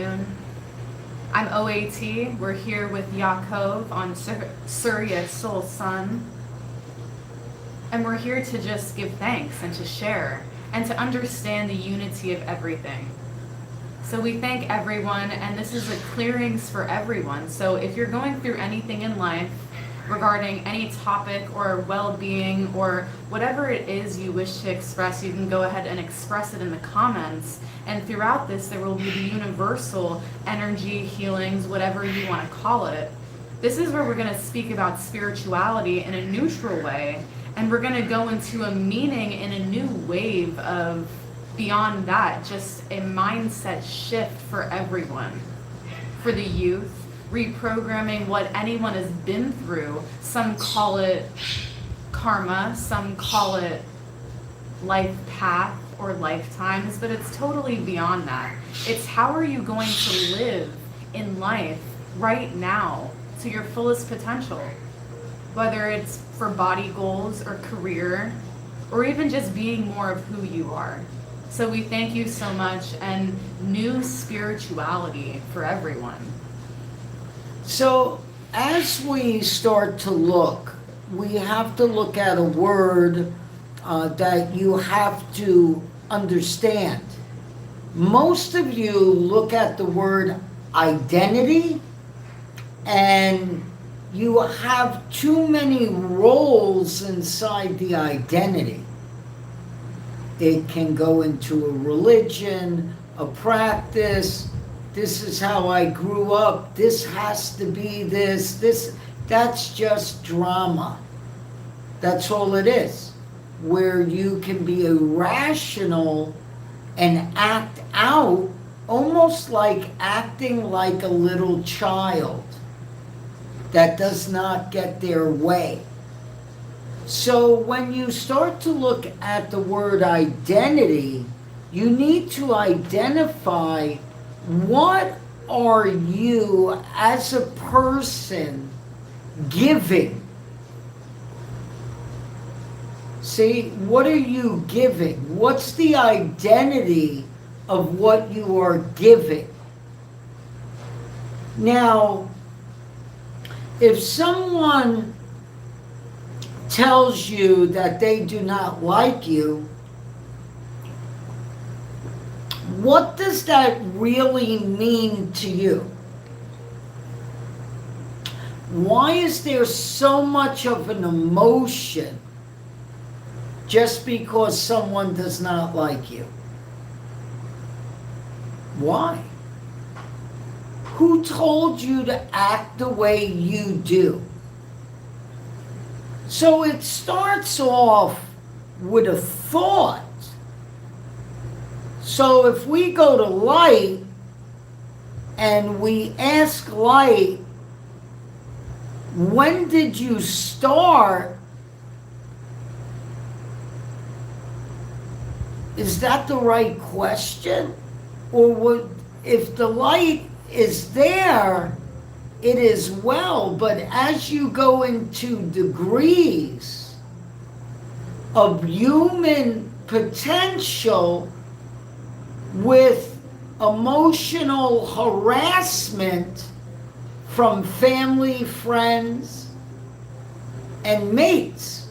I'm OAT. We're here with Yaakov on suryasolsun. And we're here to just give thanks and to share and to understand the unity of everything. So we thank everyone, and this is a clearings for everyone. So if you're going through anything in life regarding any topic or well-being or whatever it is you wish to express, you can go ahead and express it in the comments. And throughout this, there will be the universal energy, healings, whatever you want to call it. This is where we're going to speak about spirituality in a neutral way, and we're going to go into a meaning in a new wave of beyond that, just a mindset shift for everyone. For the youth, reprogramming what anyone has been through. Some call it karma, some call it life path or lifetimes, but it's totally beyond that. It's how are you going to live in life right now to your fullest potential, whether it's for body goals or career, or even just being more of who you are. So we thank you so much, and new spirituality for everyone. So as we start to look, we have to look at a word that you have to understand. Most of you look at the word identity, and you have too many roles inside the identity. It can go into a religion, a practice. This is how I grew up. This has to be this. That's just drama. That's all it is. Where you can be irrational and act out almost like acting like a little child that does not get their way. So when you start to look at the word identity, you need to identify what are you as a person giving. See, what are you giving? What's the identity of what you are giving? Now, if someone tells you that they do not like you, what does that really mean to you? Why is there so much of an emotion just because someone does not like you? Why? Who told you to act the way you do? So it starts off with a thought. So if we go to light and we ask light, when did you start? Is that the right question? Or if the light is there, it is well, but as you go into degrees of human potential with emotional harassment from family, friends, and mates.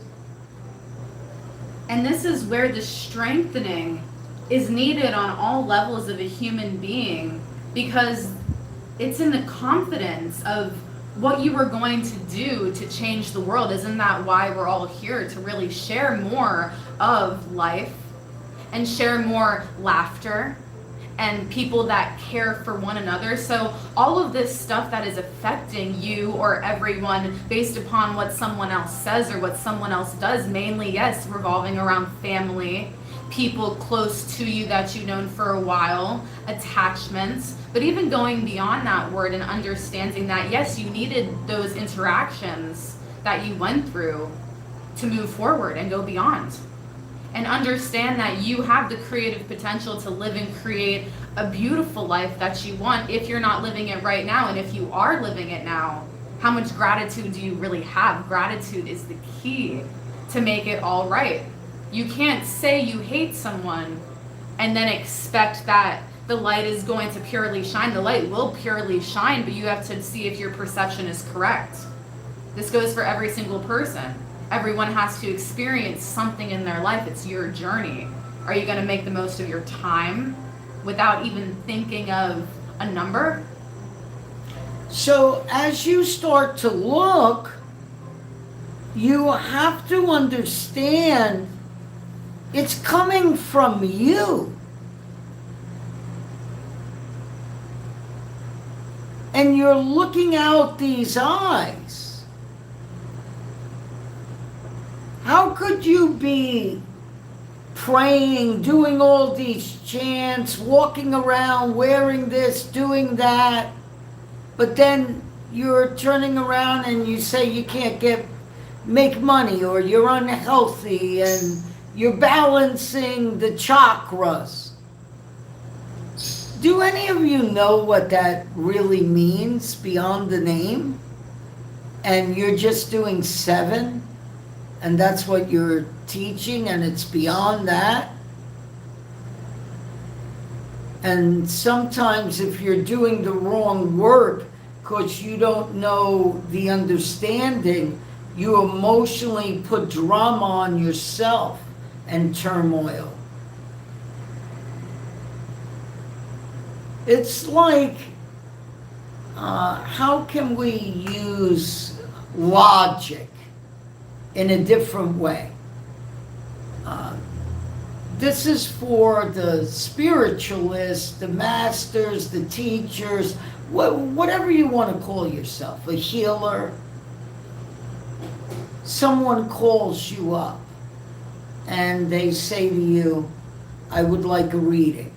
And this is where the strengthening is needed on all levels of a human being, because it's in the confidence of what you are going to do to change the world. Isn't that why we're all here? To really share more of life and share more laughter and people that care for one another. So all of this stuff that is affecting you or everyone based upon what someone else says or what someone else does, mainly, yes, revolving around family, people close to you that you've known for a while, attachments, but even going beyond that word and understanding that, yes, you needed those interactions that you went through to move forward and go beyond. And understand that you have the creative potential to live and create a beautiful life that you want if you're not living it right now. And if you are living it now, how much gratitude do you really have? Gratitude is the key to make it all right. You can't say you hate someone and then expect that the light is going to purely shine. The light will purely shine, but you have to see if your perception is correct. This goes for every single person. Everyone has to experience something in their life. It's your journey. Are you going to make the most of your time without even thinking of a number? So as you start to look, you have to understand it's coming from you. And you're looking out these eyes. How could you be praying, doing all these chants, walking around, wearing this, doing that, but then you're turning around and you say you can't make money, or you're unhealthy, and you're balancing the chakras? Do any of you know what that really means beyond the name? And you're just doing 7, and that's what you're teaching, and it's beyond that? And sometimes if you're doing the wrong work because you don't know the understanding, you emotionally put drama on yourself and turmoil. It's like, how can we use logic in a different way? This is for the spiritualists, the masters, the teachers, whatever you want to call yourself, a healer. Someone calls you up and they say to you, I would like a reading.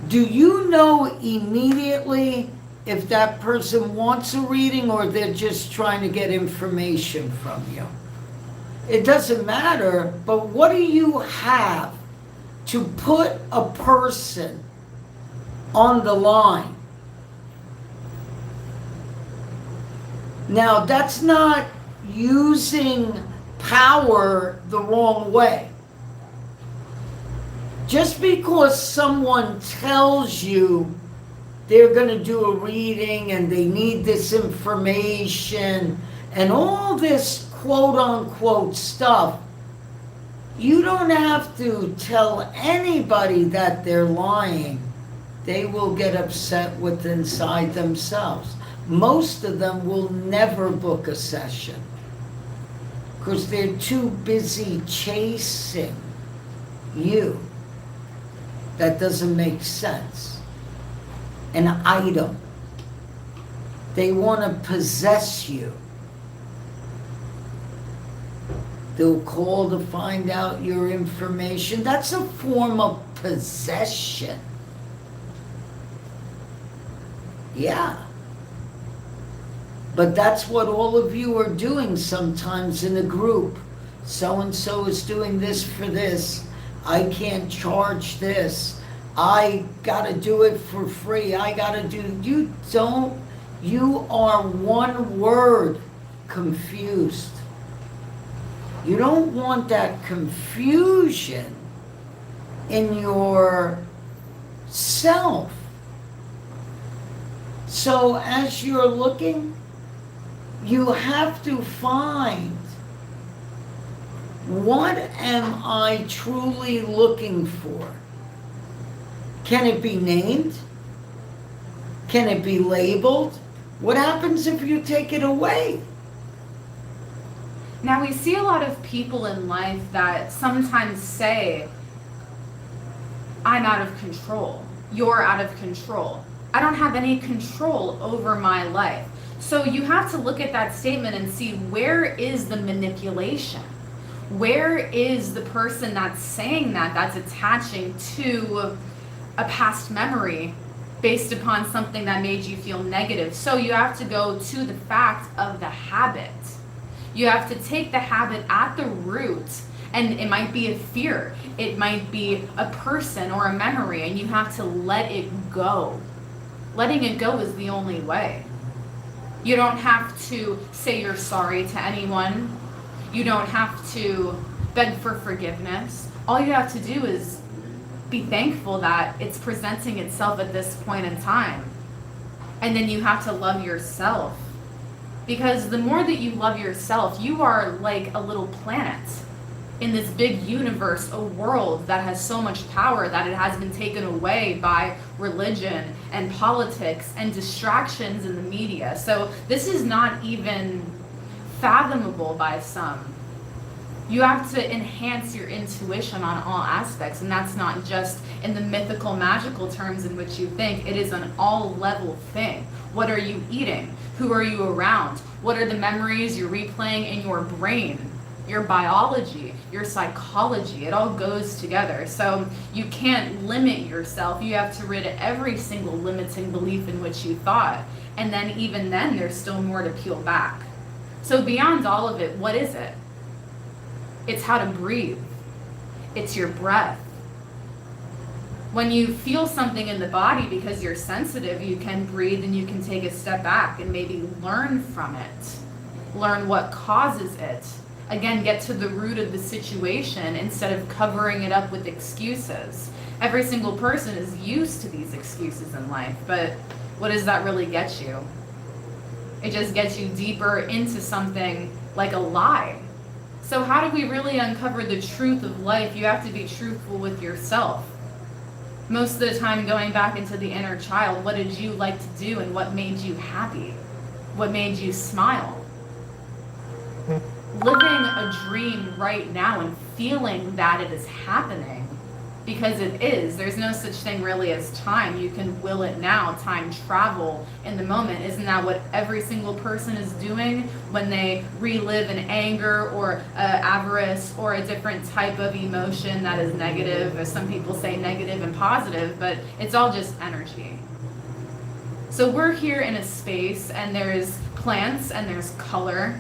Do you know immediately if that person wants a reading or they're just trying to get information from you? It doesn't matter, but what do you have to put a person on the line? Now, that's not using power the wrong way. Just because someone tells you they're going to do a reading and they need this information and all this quote-unquote stuff, you don't have to tell anybody that they're lying. They will get upset with inside themselves. Most of them will never book a session because they're too busy chasing you. That doesn't make sense. An item. They want to possess you. They'll call to find out your information. That's a form of possession. Yeah. But that's what all of you are doing sometimes in a group. So-and-so is doing this for this. I can't charge this. I gotta do it for free. You are one word, confused. You don't want that confusion in your self. So as you're looking, you have to find, what am I truly looking for? Can it be named? Can it be labeled? What happens if you take it away? Now, we see a lot of people in life that sometimes say, I'm out of control. You're out of control. I don't have any control over my life. So you have to look at that statement and see, where is the manipulation? Where is the person that's saying that, that's attaching to a past memory based upon something that made you feel negative? So you have to go to the fact of the habit. You have to take the habit at the root, and it might be a fear, it might be a person or a memory, and you have to let it go. Letting it go is the only way. You don't have to say you're sorry to anyone. You don't have to beg for forgiveness. All you have to do is be thankful that it's presenting itself at this point in time. And then you have to love yourself. Because the more that you love yourself, you are like a little planet in this big universe, a world that has so much power that it has been taken away by religion and politics and distractions in the media. So this is not even fathomable by some. You have to enhance your intuition on all aspects, and that's not just in the mythical, magical terms in which you think. It is an all-level thing. What are you eating? Who are you around? What are the memories you're replaying in your brain? Your biology, your psychology, it all goes together. So you can't limit yourself. You have to rid every single limiting belief in which you thought. And then even then, there's still more to peel back. So beyond all of it, what is it? It's how to breathe. It's your breath. When you feel something in the body because you're sensitive, you can breathe and you can take a step back and maybe learn from it. Learn what causes it. Again, get to the root of the situation instead of covering it up with excuses. Every single person is used to these excuses in life, but what does that really get you? It just gets you deeper into something like a lie. So how do we really uncover the truth of life? You have to be truthful with yourself. Most of the time, going back into the inner child, what did you like to do and what made you happy? What made you smile? Living a dream right now and feeling that it is happening, because it is. There's no such thing really as time. You can will it now, time travel in the moment. Isn't that what every single person is doing when they relive an anger or avarice or a different type of emotion that is negative, as some people say negative and positive, but it's all just energy. So we're here in a space and there's plants and there's color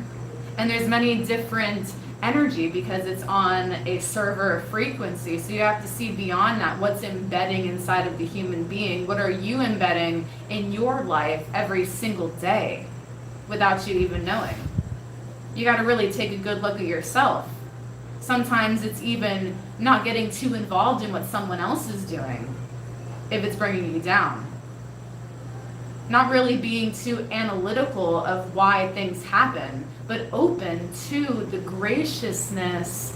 and there's many different energy because it's on a server frequency. So you have to see beyond that what's embedding inside of the human being. What are you embedding in your life every single day without you even knowing? You got to really take a good look at yourself. Sometimes it's even not getting too involved in what someone else is doing if it's bringing you down. Not really being too analytical of why things happen, but open to the graciousness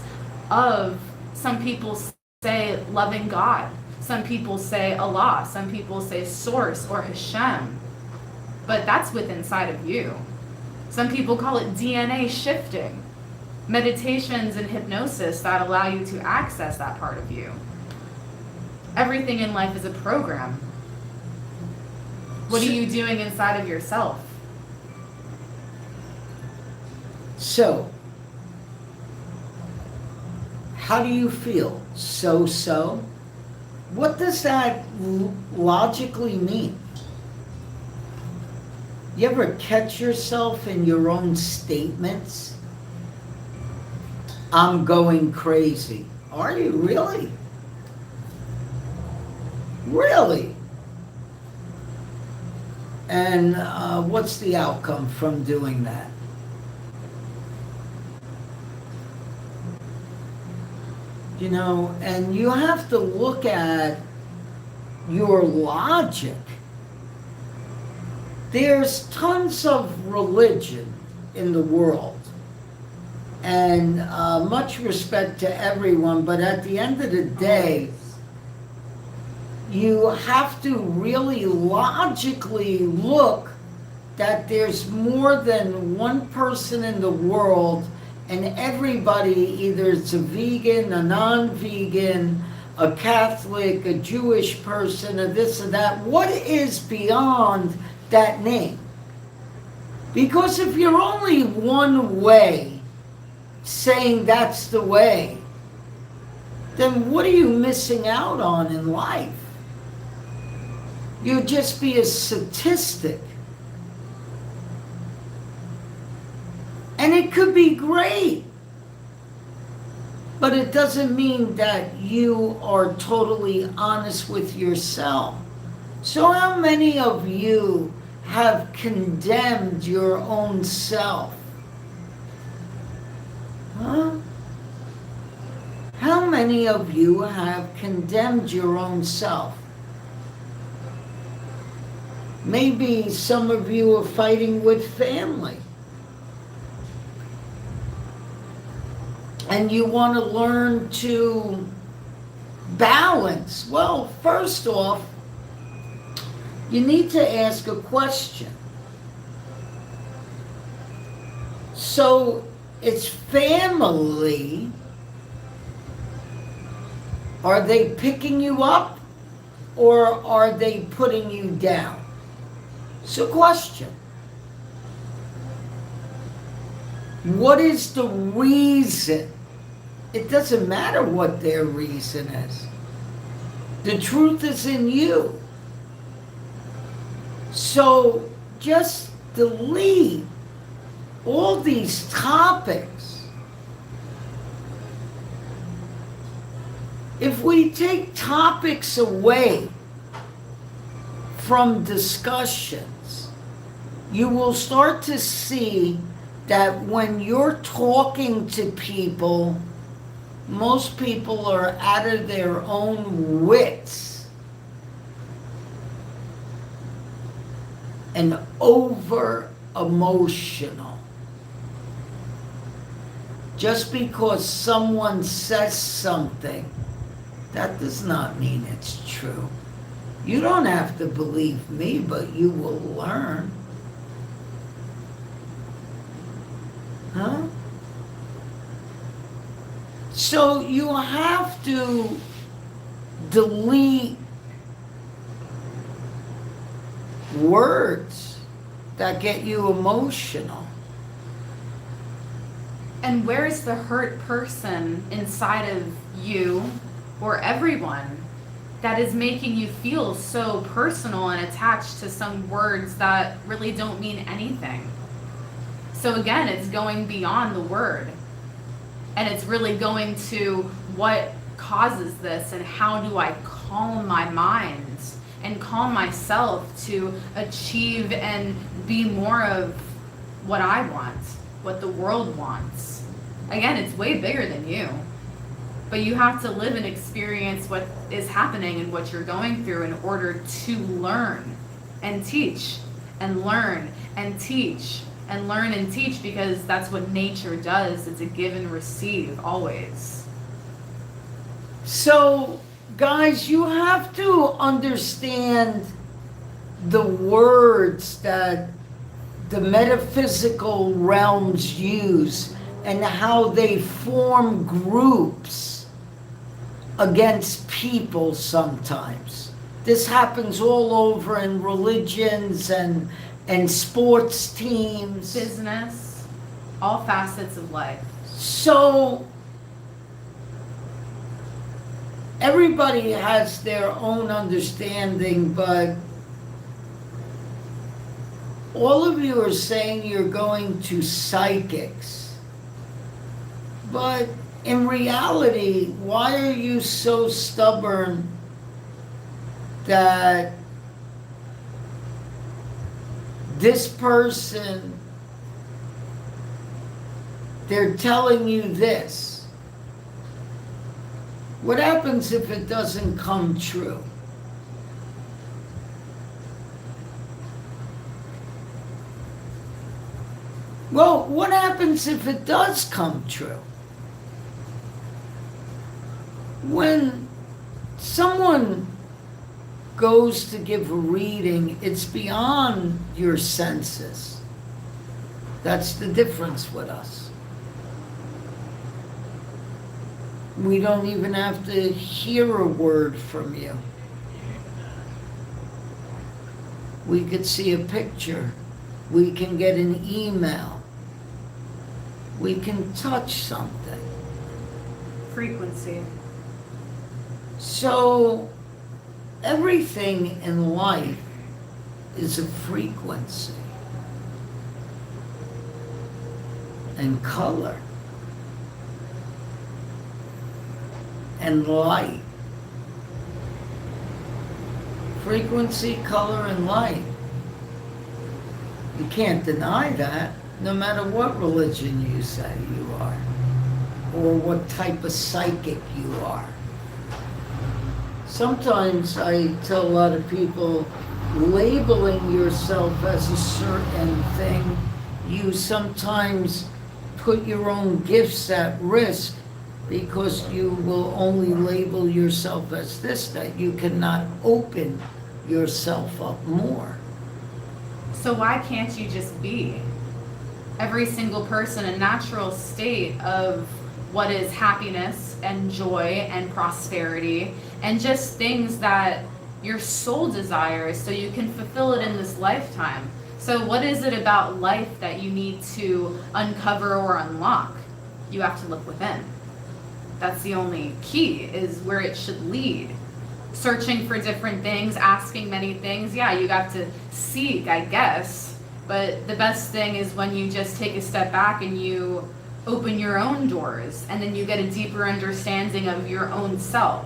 of, some people say, loving God. Some people say Allah. Some people say Source or Hashem. But that's within inside of you. Some people call it DNA shifting. Meditations and hypnosis that allow you to access that part of you. Everything in life is a program. What are you doing inside of yourself? So, how do you feel? So? What does that logically mean? You ever catch yourself in your own statements? I'm going crazy. Are you really? Really? And what's the outcome from doing that? You know, and you have to look at your logic. There's tons of religion in the world, and much respect to everyone, but at the end of the day, you have to really logically look that there's more than one person in the world, and everybody, either it's a vegan, a non-vegan, a Catholic, a Jewish person, or this or that. What is beyond that name? Because if you're only one way, saying that's the way, then what are you missing out on in life? You'd just be a statistic. And it could be great, but it doesn't mean that you are totally honest with yourself. So how many of you have condemned your own self? Huh? How many of you have condemned your own self? Maybe some of you are fighting with family. And you want to learn to balance. Well, first off, you need to ask a question. So it's family. Are they picking you up or are they putting you down? So question. What is the reason? It doesn't matter what their reason is. The truth is in you. So just delete all these topics. If we take topics away from discussions, you will start to see that when you're talking to people, most people are out of their own wits and over emotional. Just because someone says something, that does not mean it's true. You don't have to believe me, but you will learn. Huh? So you have to delete words that get you emotional. And where's the hurt person inside of you or everyone that is making you feel so personal and attached to some words that really don't mean anything? So again, it's going beyond the word. And it's really going to what causes this and how do I calm my mind and calm myself to achieve and be more of what I want, what the world wants. Again, it's way bigger than you. But you have to live and experience what is happening and what you're going through in order to learn and teach and learn and teach and learn and teach, because that's what nature does. It's a give and receive always. So, guys, you have to understand the words that the metaphysical realms use and how they form groups against people sometimes. This happens all over in religions and sports teams. Business, all facets of life. So, everybody has their own understanding, but all of you are saying you're going to psychics. But in reality, why are you so stubborn that this person, they're telling you this? What happens if it doesn't come true? Well, what happens if it does come true? When someone goes to give a reading, it's beyond your senses. That's the difference with us. We don't even have to hear a word from you. We could see a picture. We can get an email. We can touch something. Frequency. So, everything in life is a frequency. And color. And light. Frequency, color, and light. You can't deny that, no matter what religion you say you are. or what type of psychic you are. Sometimes I tell a lot of people, labeling yourself as a certain thing, you sometimes put your own gifts at risk because you will only label yourself as this, that you cannot open yourself up more. So why can't you just be? Every single person, a natural state of what is happiness and joy and prosperity and just things that your soul desires so you can fulfill it in this lifetime. So what is it about life that you need to uncover or unlock? You have to look within. That's the only key, is where it should lead. Searching for different things, asking many things. Yeah, you got to seek, I guess. But the best thing is when you just take a step back and you open your own doors, and then you get a deeper understanding of your own self.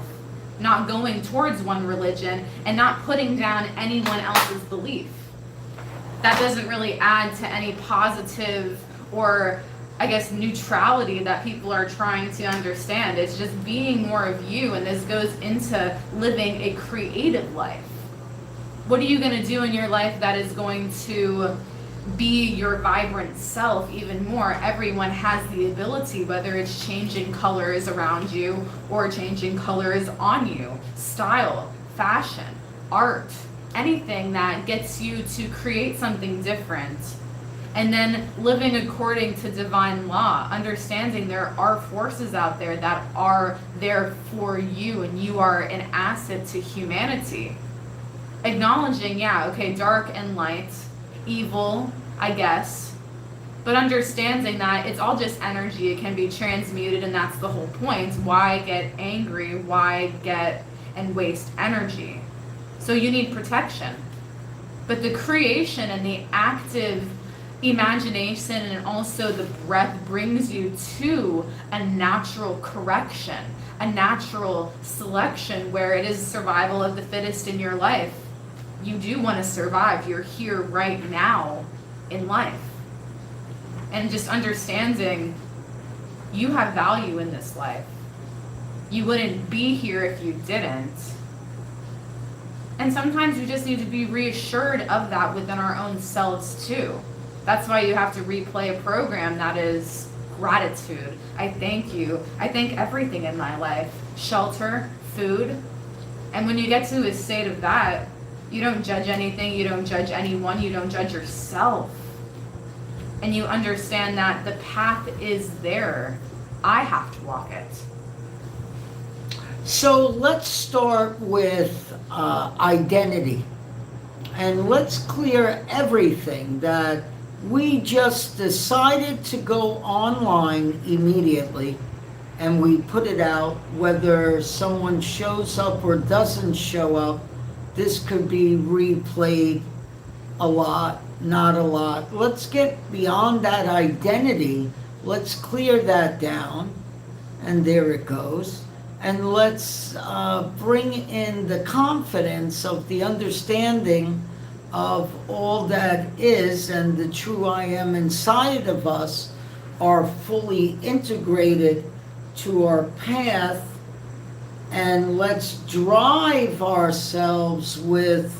Not going towards one religion and not putting down anyone else's belief. That doesn't really add to any positive or, I guess, neutrality that people are trying to understand. It's just being more of you, and this goes into living a creative life. What are you going to do in your life that is going to be your vibrant self even more? Everyone has the ability, whether it's changing colors around you or changing colors on you, style, fashion, art, anything that gets you to create something different. And then living according to divine law, understanding there are forces out there that are there for you, and you are an asset to humanity. Acknowledging, yeah, okay, dark and light, evil, I guess, but understanding that it's all just energy. It can be transmuted, and that's the whole point. Why get angry? Why get and waste energy? So you need protection. But the creation and the active imagination and also the breath brings you to a natural correction, a natural selection where it is survival of the fittest in your life. You do want to survive. You're here right now in life. And just understanding you have value in this life. You wouldn't be here if you didn't. And sometimes we just need to be reassured of that within our own selves too. That's why you have to replay a program that is gratitude. I thank you. I thank everything in my life. Shelter, food. And when you get to a state of that, you don't judge anything, you don't judge anyone, you don't judge yourself. And you understand that the path is there. I have to walk it. So let's start with identity. And let's clear everything that we just decided to go online immediately, and we put it out, whether someone shows up or doesn't show up. This could be replayed a lot, not a lot. Let's get beyond that identity. Let's clear that down. And there it goes. And let's bring in the confidence of the understanding of all that is, and the true I am inside of us are fully integrated to our path. And let's drive ourselves with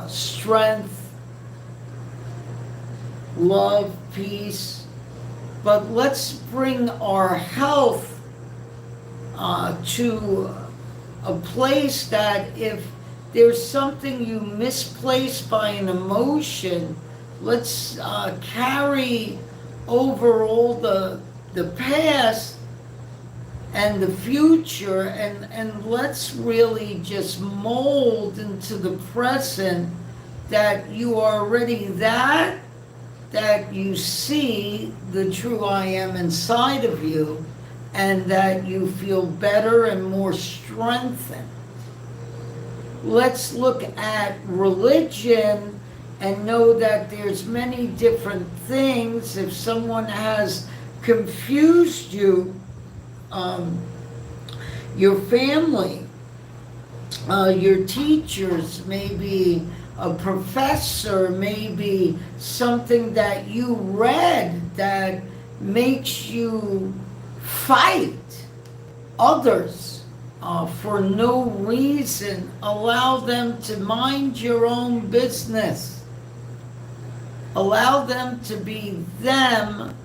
strength, love, peace. But let's bring our health to a place that if there's something you misplaced by an emotion, let's carry over all the past and the future, and let's really just mold into the present that you are already that you see the true I am inside of you, and that you feel better and more strengthened. Let's look at religion and know that there's many different things. If someone has confused you, your family, your teachers, maybe a professor, maybe something that you read that makes you fight others for no reason. Allow them to mind your own business. Allow them to be them.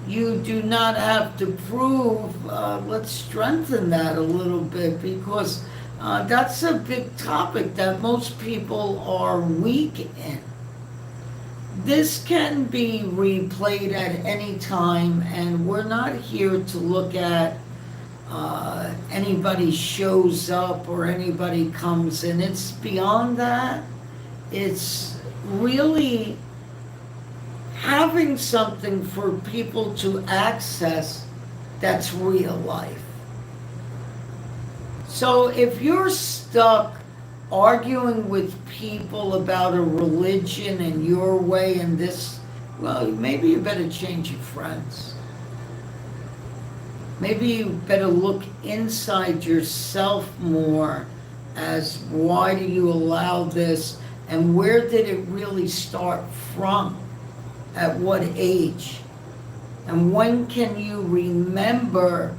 You do not have to prove. Let's strengthen that a little bit, because that's a big topic that most people are weak in. This can be replayed at any time, and we're not here to look at anybody shows up or anybody comes in. It's beyond that. It's really having something for people to access that's real life. So if you're stuck arguing with people about a religion and your way and this, well, maybe you better change your friends. Maybe you better look inside yourself more as why do you allow this, and where did it really start from? At what age? And when can you remember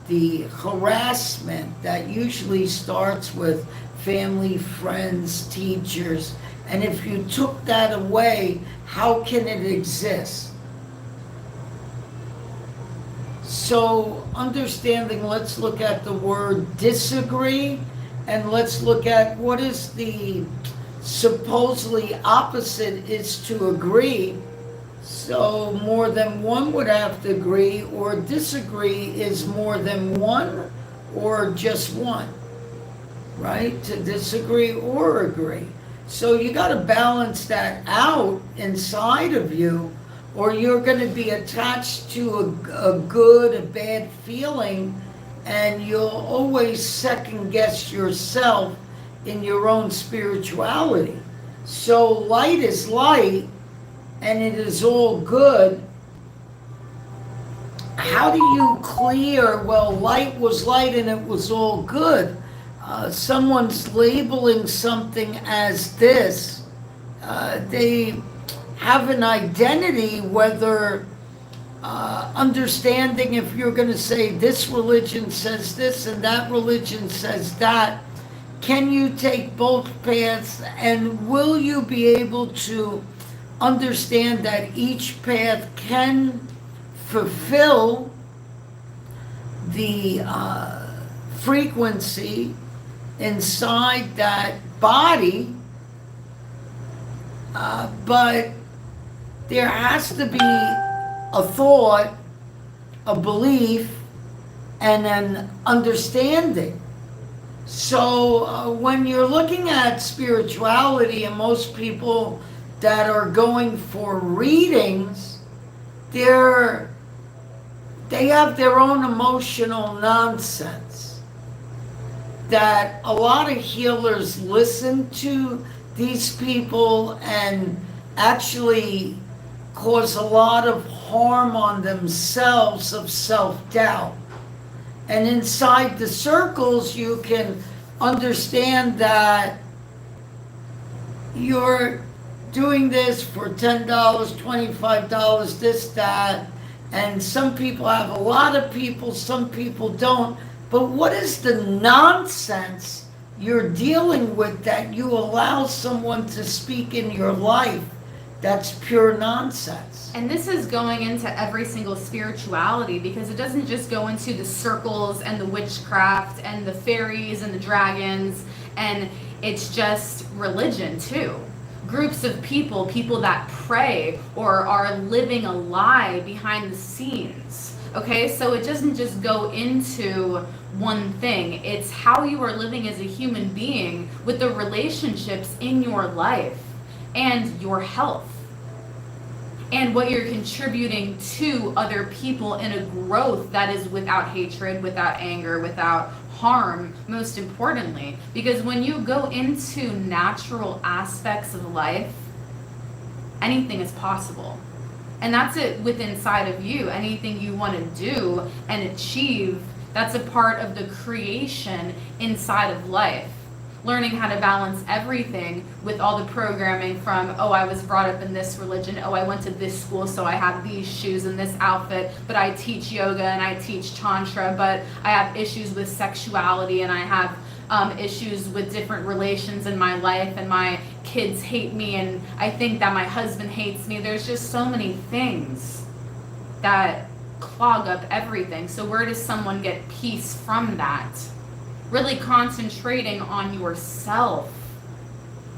the harassment that usually starts with family, friends, teachers? And if you took that away, how can it exist? So understanding, let's look at the word disagree, and let's look at what is the supposedly opposite is to agree. So more than one would have to agree, or disagree is more than one or just one, right? To disagree or agree. So you got to balance that out inside of you, or you're going to be attached to a good, a bad feeling, and you'll always second guess yourself in your own spirituality. So light is light, and it is all good. How do you clear, well, light was light and it was all good? Someone's labeling something as this. They have an identity, whether understanding if you're going to say this religion says this and that religion says that. Can you take both paths, and will you be able to understand that each path can fulfill the frequency inside that body, but there has to be a thought, a belief, and an understanding. So when you're looking at spirituality, and most people that are going for readings, they have their own emotional nonsense that a lot of healers listen to these people and actually cause a lot of harm on themselves of self-doubt. And inside the circles, you can understand that you're doing this for $10, $25, this, that, and some people have a lot of people, some people don't. But what is the nonsense you're dealing with that you allow someone to speak in your life that's pure nonsense? And this is going into every single spirituality, because it doesn't just go into the circles and the witchcraft and the fairies and the dragons, and it's just religion too. Groups of people that pray or are living a lie behind the scenes. Okay, so it doesn't just go into one thing. It's how you are living as a human being with the relationships in your life and your health, and what you're contributing to other people in a growth that is without hatred, without anger, without harm, most importantly. Because when you go into natural aspects of life, anything is possible. And that's it within inside of you. Anything you want to do and achieve, that's a part of the creation inside of life. learning how to balance everything with all the programming from, oh, I was brought up in this religion, oh, I went to this school, so I have these shoes and this outfit, but I teach yoga and I teach tantra, but I have issues with sexuality and I have issues with different relations in my life, and my kids hate me, and I think that my husband hates me. There's just so many things that clog up everything. So where does someone get peace from that? Really concentrating on yourself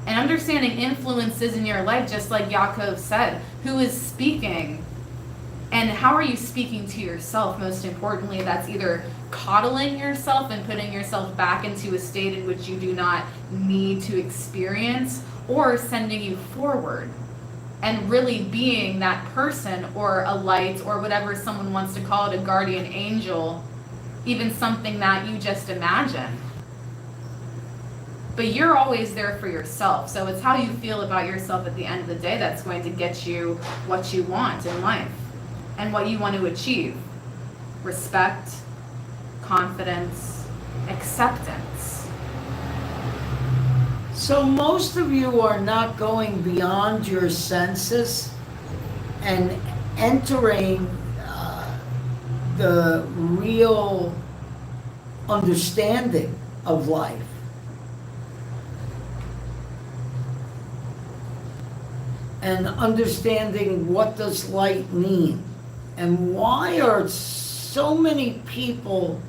and understanding influences in your life, just like Yaakov said. Who is speaking? And how are you speaking to yourself? Most importantly, that's either coddling yourself and putting yourself back into a state in which you do not need to experience, or sending you forward and really being that person, or a light, or whatever someone wants to call it, a guardian angel, even something that you just imagine. But you're always there for yourself. So it's how you feel about yourself at the end of the day that's going to get you what you want in life and what you want to achieve. Respect, confidence, acceptance. So most of you are not going beyond your senses and entering the real understanding of life. And understanding what does light mean, and why are so many people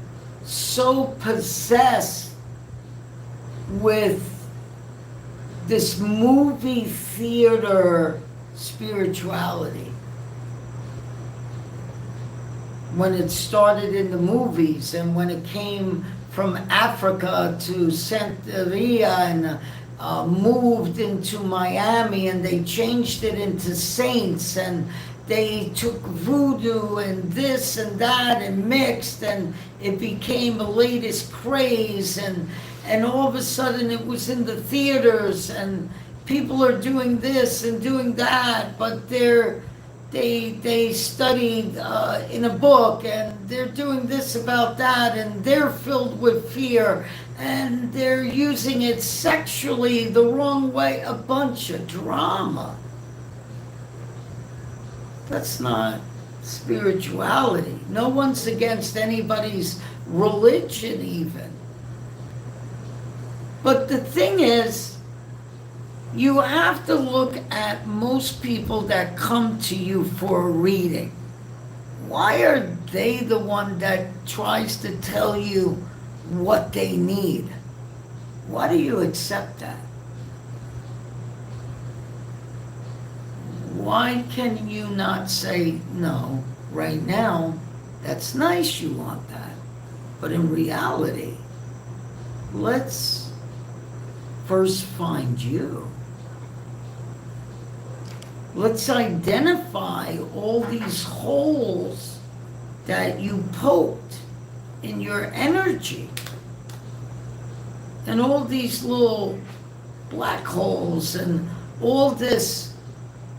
so possessed with this movie theater spirituality. When it started in the movies, and when it came from Africa to Santeria and moved into Miami, and they changed it into saints, and they took voodoo and this and that and mixed, and it became the latest craze, and all of a sudden it was in the theaters, and people are doing this and doing that, but they studied in a book, and they're doing this about that, and they're filled with fear, and they're using it sexually the wrong way. A bunch of drama. That's not spirituality. No one's against anybody's religion even. But the thing is, you have to look at most people that come to you for a reading. Why are they the one that tries to tell you what they need? Why do you accept that? Why can you not say, no, right now, that's nice you want that, but in reality, let's first find you. Let's identify all these holes that you poked in your energy, and all these little black holes, and all this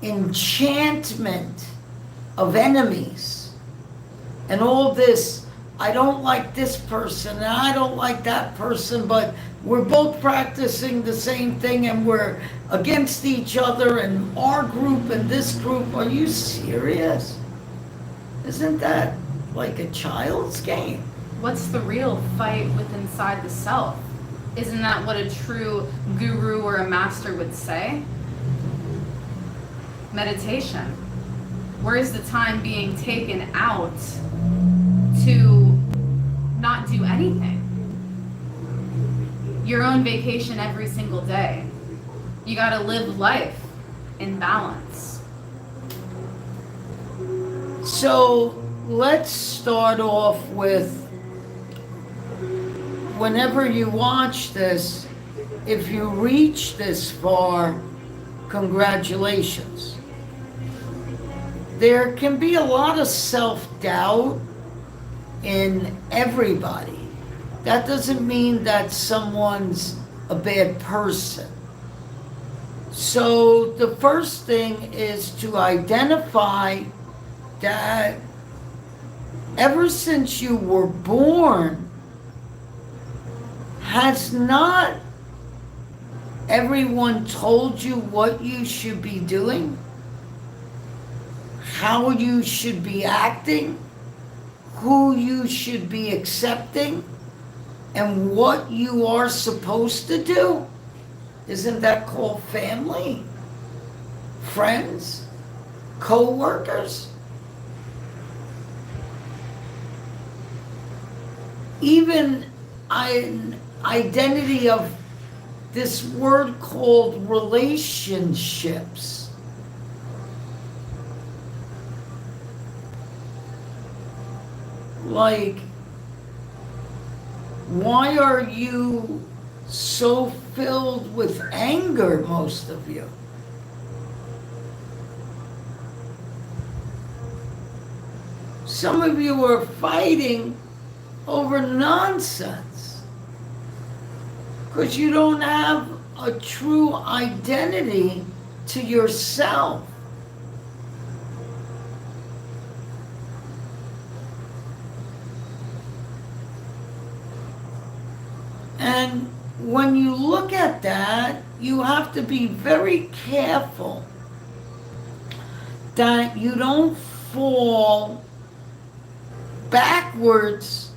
enchantment of enemies, and all this, I don't like this person and I don't like that person, but we're both practicing the same thing and we're against each other, and our group and this group. Are you serious? Isn't that like a child's game? What's the real fight within inside the self? Isn't that what a true guru or a master would say? Meditation. Where is the time being taken out to not do anything? Your own vacation every single day. You gotta live life in balance. So let's start off with, whenever you watch this, if you reach this far, congratulations. There can be a lot of self-doubt in everybody. That doesn't mean that someone's a bad person. So the first thing is to identify that ever since you were born has not everyone told you what you should be doing, how you should be acting, who you should be accepting, and what you are supposed to do? Isn't that called family? Friends? Co-workers? Even an identity of this word called relationships. Like, why are you so filled with anger, most of you? Some of you are fighting over nonsense because you don't have a true identity to yourself. And when you look at that, you have to be very careful that you don't fall backwards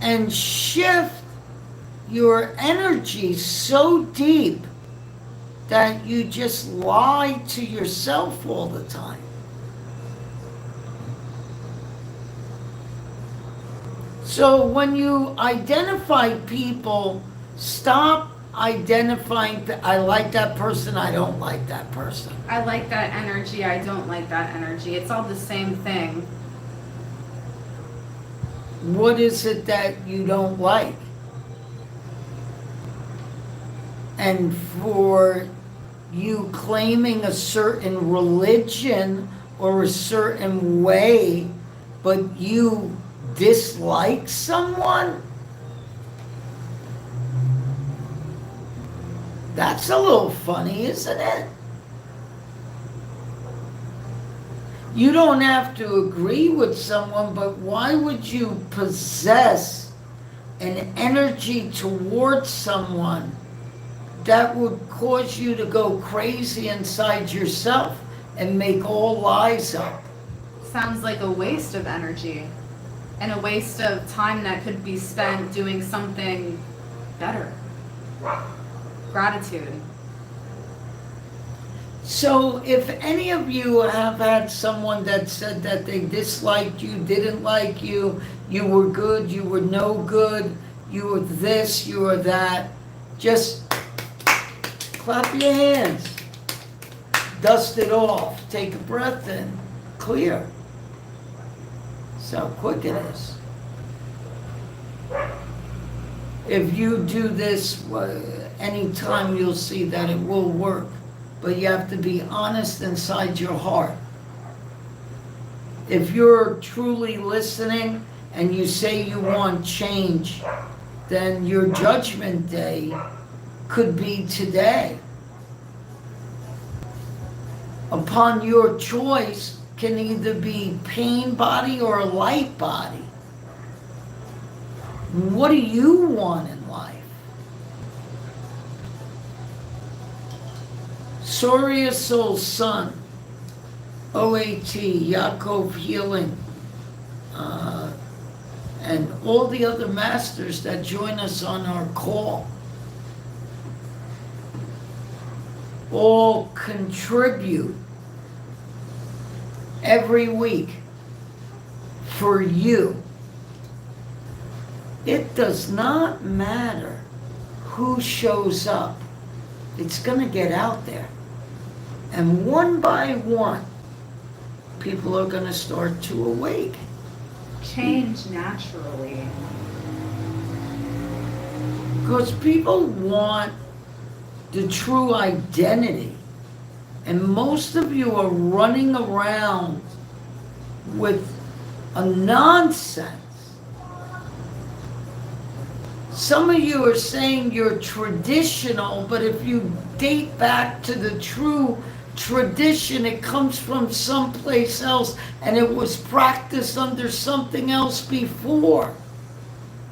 and shift your energy so deep that you just lie to yourself all the time. So when you identify people, stop identifying, I like that person, I don't like that person. I like that energy, I don't like that energy. It's all the same thing. What is it that you don't like? And for you claiming a certain religion or a certain way, but you dislike someone? That's a little funny, isn't it? You don't have to agree with someone, but why would you possess an energy towards someone that would cause you to go crazy inside yourself and make all lies up? Sounds like a waste of energy and a waste of time that could be spent doing something better. Gratitude. So if any of you have had someone that said that they disliked you, didn't like you, you were good, you were no good, you were this, you were that, just clap your hands, dust it off, take a breath in, clear. That's how quick it is. If you do this anytime, you'll see that it will work. But you have to be honest inside your heart. If you're truly listening and you say you want change, then your judgment day could be today. Upon your choice can either be pain body or a light body. What do you want in life? Suryasolsun, OAT, Yaakov Healing, and all the other masters that join us on our call all contribute every week for you. It does not matter who shows up. It's going to get out there. And one by one, people are going to start to awake. Change naturally. Because people want the true identity. And most of you are running around with a nonsense. Some of you are saying you're traditional, but if you date back to the true tradition, it comes from someplace else and it was practiced under something else before.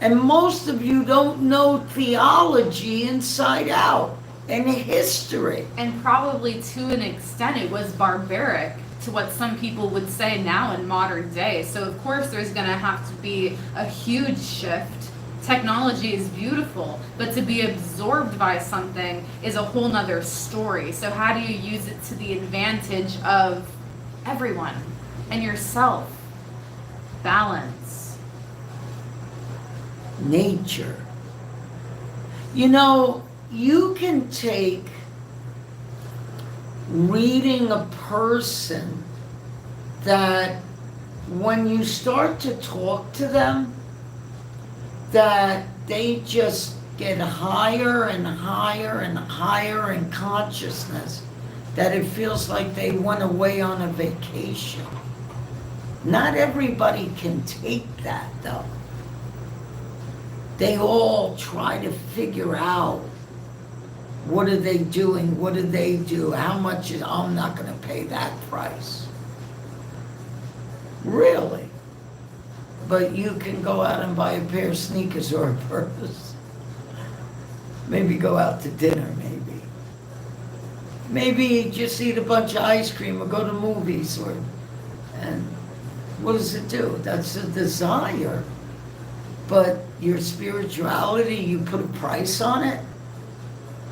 And most of you don't know theology inside out. in history. And probably to an extent it was barbaric to what some people would say now in modern day. So of course there's going to have to be a huge shift. Technology is beautiful, but to be absorbed by something is a whole nother story. So how do you use it to the advantage of everyone and yourself? Balance. Nature. You know, you can take reading a person that when you start to talk to them, that they just get higher and higher and higher in consciousness, that it feels like they went away on a vacation. Not everybody can take that though. They all try to figure out, what are they doing? What do they do? How much is, I'm not going to pay that price. Really? But you can go out and buy a pair of sneakers or a purse. Maybe go out to dinner, maybe. Maybe just eat a bunch of ice cream or go to movies and what does it do? That's a desire. But your spirituality, you put a price on it?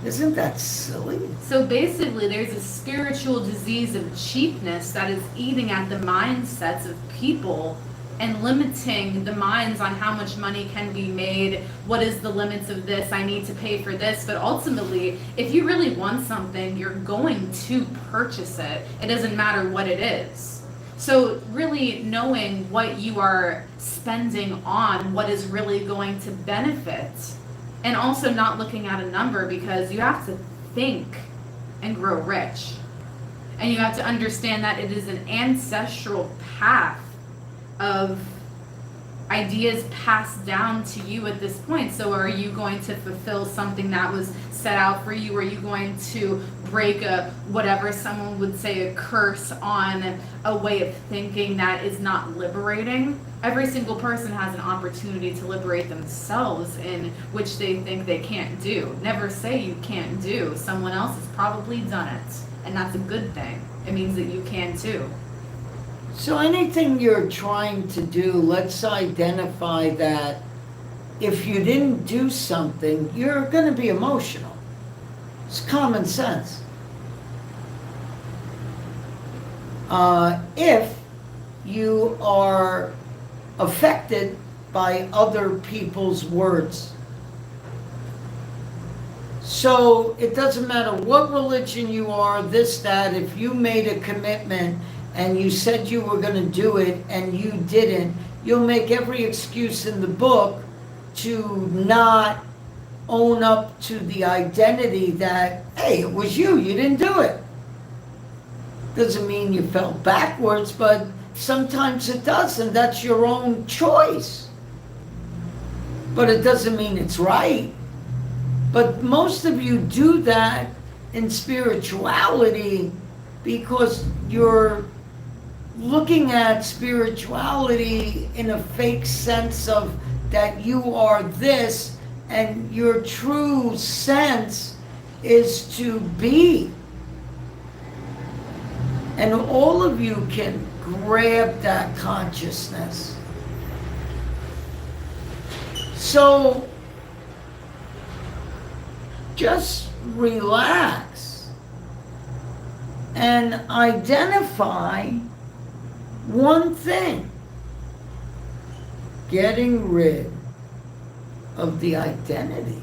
Isn't that silly? So basically there's a spiritual disease of cheapness that is eating at the mindsets of people and limiting the minds on how much money can be made, what is the limits of this, I need to pay for this. But ultimately, if you really want something, you're going to purchase it. It doesn't matter what it is. So really knowing what you are spending on, what is really going to benefit, and also not looking at a number, because you have to think and grow rich. And you have to understand that it is an ancestral path of ideas passed down to you at this point. So are you going to fulfill something that was set out for you? Are you going to break a, whatever someone would say, a curse on a way of thinking that is not liberating? Every single person has an opportunity to liberate themselves in which they think they can't do. Never say you can't do. Someone else has probably done it, and that's a good thing. It means that you can too. So anything you're trying to do, let's identify that if you didn't do something, you're going to be emotional. It's common sense. If you are affected by other people's words. So it doesn't matter what religion you are, this, that, if you made a commitment and you said you were going to do it and you didn't, you'll make every excuse in the book to not own up to the identity that, hey, it was you didn't do it. Doesn't mean you fell backwards, but sometimes it does, and that's your own choice. But it doesn't mean it's right. But most of you do that in spirituality because you're looking at spirituality in a fake sense of that you are this, and your true sense is to be. And all of you can grab that consciousness. So just relax and identify one thing: getting rid of the identity.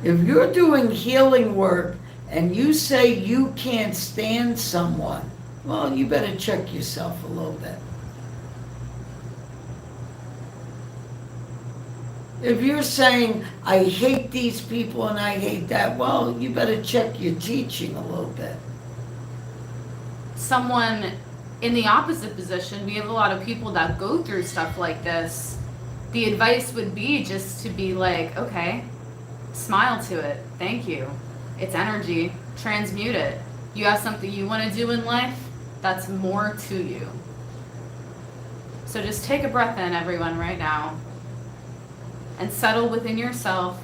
If you're doing healing work and you say you can't stand someone, well, you better check yourself a little bit. If you're saying, I hate these people and I hate that, well, you better check your teaching a little bit. Someone in the opposite position, we have a lot of people that go through stuff like this. The advice would be just to be like, okay, smile to it. Thank you. It's energy. Transmute it. You have something you want to do in life, that's more to you. So just take a breath in, everyone, right now, and settle within yourself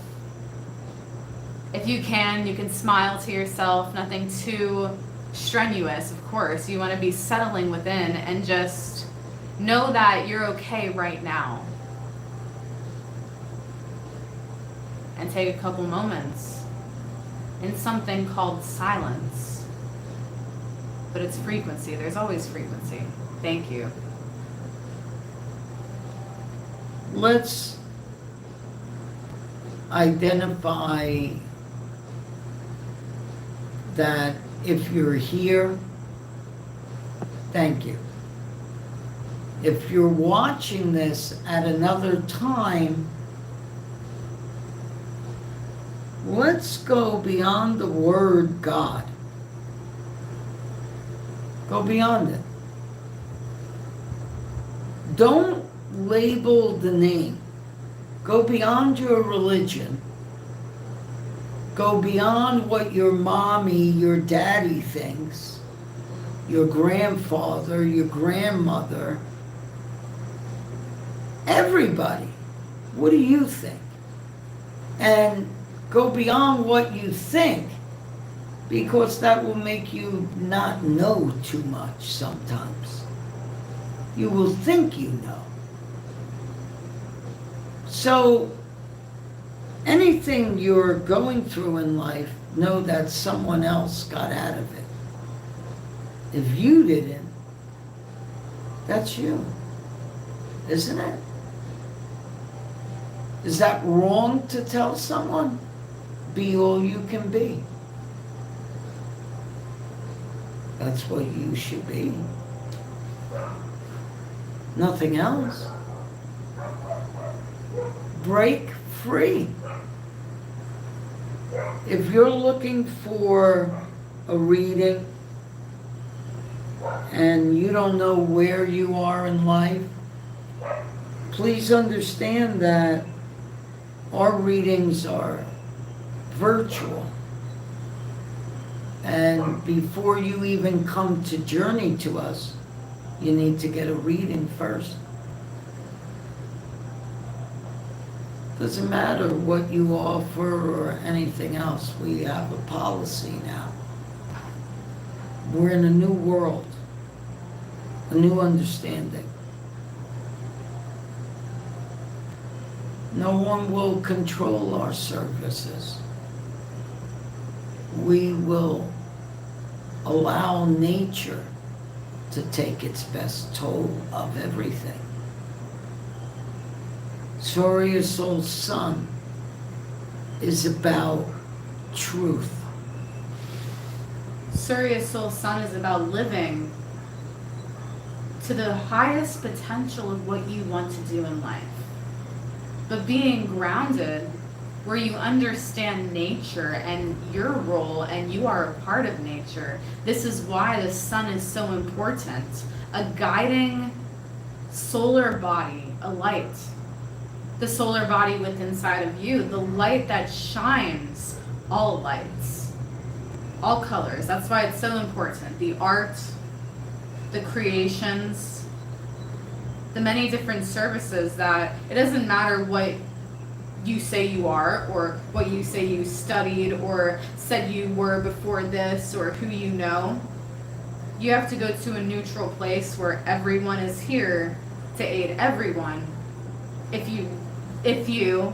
If you can smile to yourself, nothing too strenuous, of course. You want to be settling within and just know that you're okay right now. And take a couple moments in something called silence. But it's frequency. There's always frequency. Thank you. Let's identify that if you're here, thank you. If you're watching this at another time, let's go beyond the word God. Go beyond it. Don't label the name. Go beyond your religion. Go beyond what your mommy, your daddy thinks, your grandfather, your grandmother, everybody. What do you think? And go beyond what you think, because that will make you not know too much sometimes. You will think you know. So, anything you're going through in life, know that someone else got out of it. If you didn't, that's you, isn't it? Is that wrong to tell someone? Be all you can be. That's what you should be. Nothing else. Break free. If you're looking for a reading and you don't know where you are in life, please understand that our readings are virtual. And before you even come to journey to us, you need to get a reading first. Doesn't matter what you offer or anything else. We have a policy now. We're in a new world, a new understanding. No one will control our services. We will allow nature to take its best toll of everything. Suryasolsun is about truth. Suryasolsun is about living to the highest potential of what you want to do in life. But being grounded where you understand nature and your role, and you are a part of nature. This is why the sun is so important. A guiding solar body, a light. The solar body within inside of you, the light that shines all lights, all colors. That's why it's so important. The art, the creations, the many different services that it doesn't matter what you say you are or what you say you studied or said you were before this or who you know. You have to go to a neutral place where everyone is here to aid everyone. If you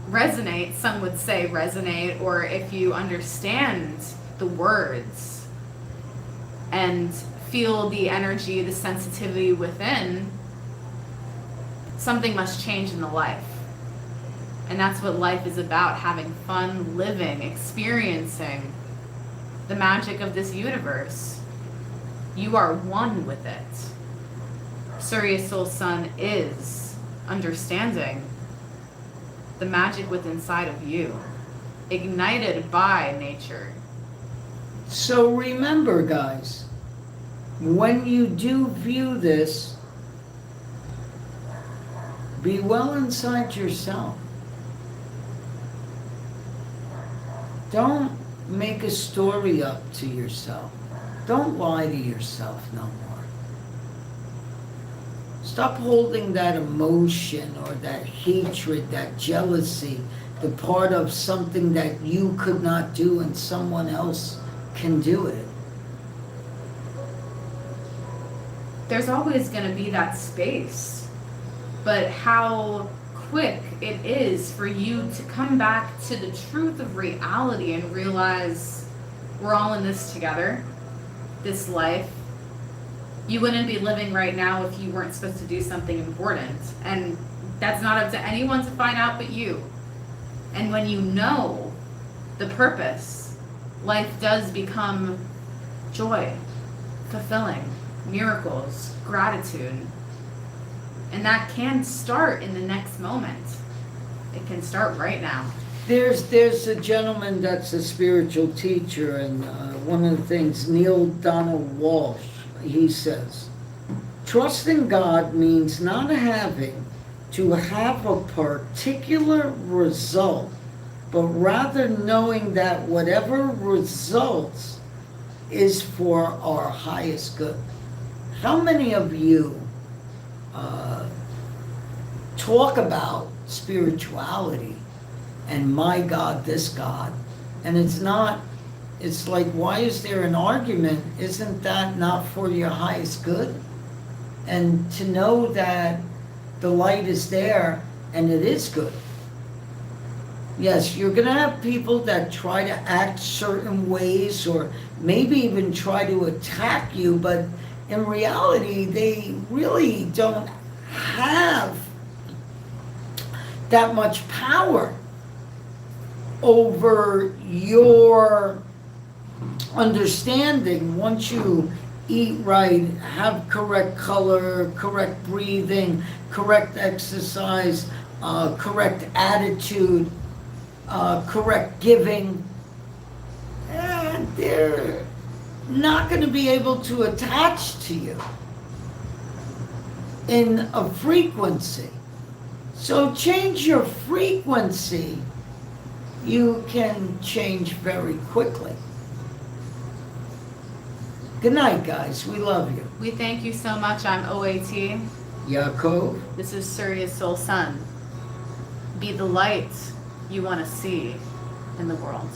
resonate, some would say resonate, or if you understand the words and feel the energy, the sensitivity within, something must change in the life. And that's what life is about, having fun, living, experiencing the magic of this universe. You are one with it. Suryasolsun is understanding the magic within inside of you, ignited by nature. So remember, guys, when you do view this, be well inside yourself. Don't make a story up to yourself. Don't lie to yourself no more. Stop holding that emotion or that hatred, that jealousy, the part of something that you could not do and someone else can do it. There's always going to be that space, but how quick it is for you to come back to the truth of reality and realize we're all in this together, this life. You wouldn't be living right now if you weren't supposed to do something important, and that's not up to anyone to find out but you. And when you know the purpose, life does become joy, fulfilling, miracles, gratitude. And that can start in the next moment. It can start right now. There's a gentleman that's a spiritual teacher, and one of the things, Neil Donald Walsh, he says, trusting God means not having to have a particular result, but rather knowing that whatever results is for our highest good. How many of you talk about spirituality and my God, this God, and it's like, why is there an argument? Isn't that not for your highest good? And to know that the light is there and it is good. Yes, you're going to have people that try to act certain ways or maybe even try to attack you, but in reality, they really don't have that much power over your understanding. Once you eat right, have correct color, correct breathing, correct exercise, correct attitude, correct giving, and they're not going to be able to attach to you in a frequency. So change your frequency. You can change very quickly. Good night, guys. We love you. We thank you so much. I'm OAT. Yaakov. This is suryasolsun. Be the light you want to see in the world.